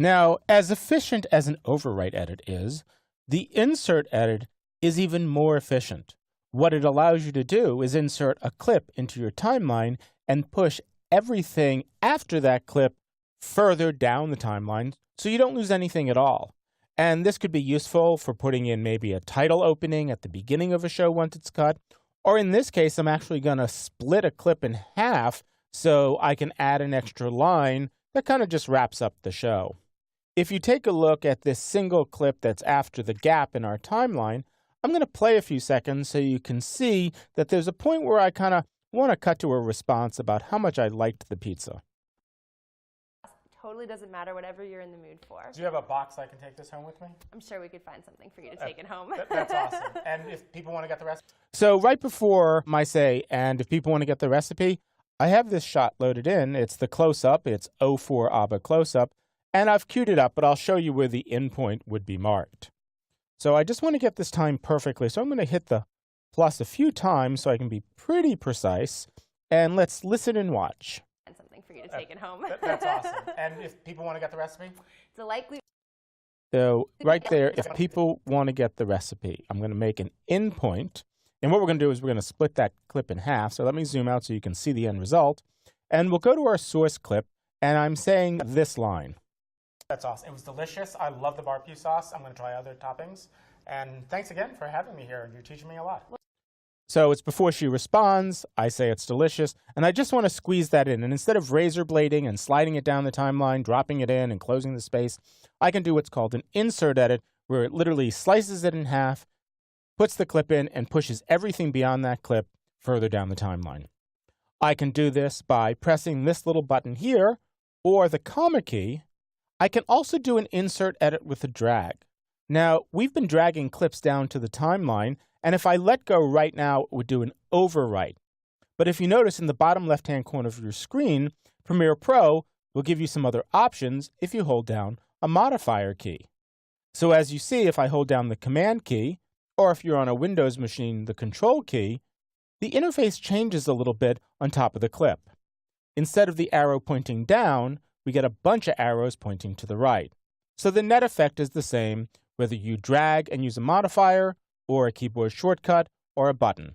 Now, as efficient as an overwrite edit is, the insert edit is even more efficient. What it allows you to do is insert a clip into your timeline and push everything after that clip further down the timeline so you don't lose anything at all. And this could be useful for putting in maybe a title opening at the beginning of a show once it's cut. Or in this case, I'm actually going to split a clip in half so I can add an extra line that kind of just wraps up the show. If you take a look at this single clip that's after the gap in our timeline, I'm going to play a few seconds so you can see that there's a point where I kind of want to cut to a response about how much I liked the pizza. Totally doesn't matter, whatever you're in the mood for. Do you have a box I can take this home with me? I'm sure we could find something for you to take it home. That's awesome. And if people want to get the recipe? So right before I say, and if people want to get the recipe, I have this shot loaded in. It's the close-up. It's 04 ABBA close-up. And I've queued it up, but I'll show you where the endpoint would be marked. So I just want to get this time perfectly. So I'm going to hit the plus a few times so I can be pretty precise. And let's listen and watch. Something for you to take it home. That's awesome. And if people want to get the recipe? It's a light gluten. So right there, if people want to get the recipe, I'm going to make an endpoint. And what we're going to do is we're going to split that clip in half. So let me zoom out so you can see the end result. And we'll go to our source clip, and I'm saying this line. That's awesome. It was delicious. I love the barbecue sauce. I'm going to try other toppings. And thanks again for having me here. You're teaching me a lot. So it's before she responds, I say it's delicious, and I just want to squeeze that in. And instead of razor blading and sliding it down the timeline, dropping it in and closing the space, I can do what's called an insert edit, where it literally slices it in half, puts the clip in, and pushes everything beyond that clip further down the timeline. I can do this by pressing this little button here, or the comma key. I can also do an insert edit with a drag. Now, we've been dragging clips down to the timeline, and if I let go right now, it would do an overwrite. But if you notice in the bottom left-hand corner of your screen, Premiere Pro will give you some other options if you hold down a modifier key. So as you see, if I hold down the Command key, or if you're on a Windows machine, the Control key, the interface changes a little bit on top of the clip. Instead of the arrow pointing down, we get a bunch of arrows pointing to the right. So the net effect is the same, whether you drag and use a modifier, or a keyboard shortcut, or a button.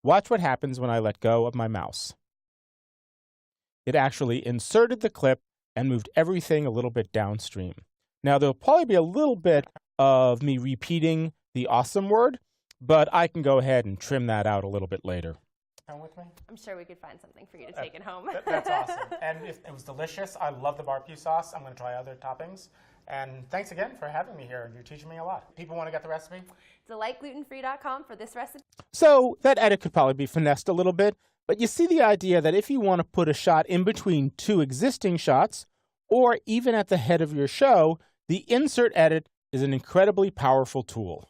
Watch what happens when I let go of my mouse. It actually inserted the clip and moved everything a little bit downstream. Now, there'll probably be a little bit of me repeating the awesome word, but I can go ahead and trim that out a little bit later. Come with me? I'm sure we could find something for you to take it home. That's awesome. And it was delicious. I love the barbecue sauce. I'm going to try other toppings. And thanks again for having me here. You're teaching me a lot. People want to get the recipe? DelightGlutenFree.com for this recipe. So that edit could probably be finessed a little bit, but you see the idea that if you want to put a shot in between two existing shots, or even at the head of your show, the insert edit is an incredibly powerful tool.